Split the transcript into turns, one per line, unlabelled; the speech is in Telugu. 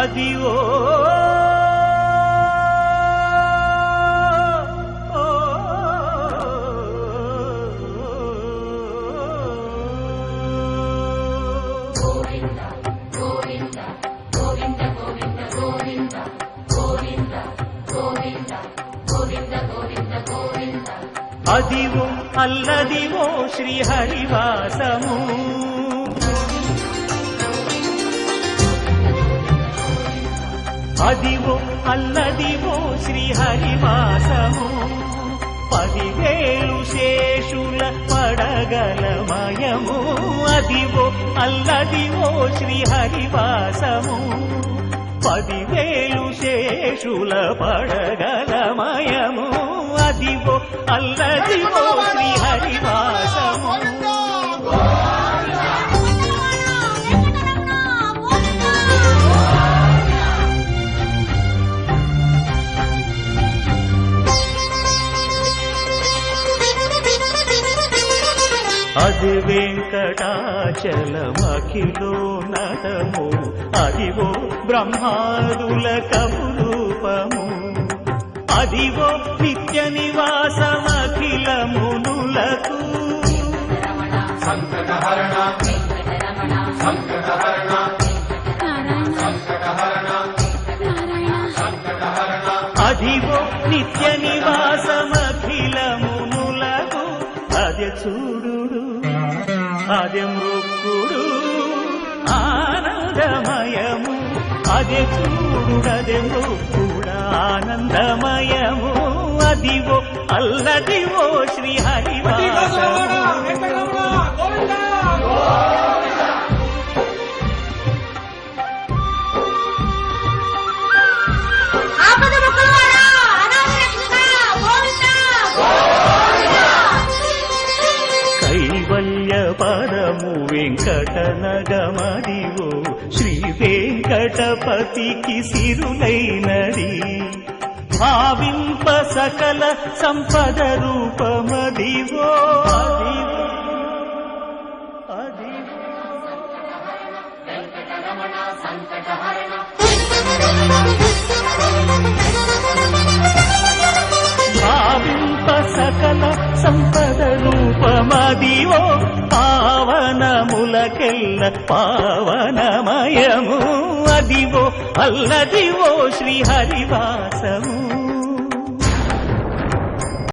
అదివో అదివో అల్లదివో శ్రీహరివాసము అదివో అల్లదివో శ్రీహరివాసము 10,000 శేషుల పడగలమయము అదివో అల్లదివో శ్రీహరివాసము 10,000 శేషుల పడగలమయము అదివో అల్లదివో శ్రీహరివాసము అది వెంకటాచలమఖిలో నటము అదివో బ్రహ్మాదుల కపురూపము అదివో నిత్య నివాసమఖిల మునులకు అదివో నిత్య నివాసమఖిల మునులకు అదే చూడు అదే మృక్కుడు ఆనందమయము అదే చూడు అదే మృక్కుడు ఆనందమయము అదివో అల్లదివో శ్రీహరివాసము కైవల్య పరము వెంకటనగమదివో శ్రీ వెంకటపతికి సిరులైనది భావింప సకల సంపద రూపమదివో భావింప సకల సంపద రూపమదివో పావనములకెల్ల పావనమయము అదివో అల్లదివో శ్రీహరివాసము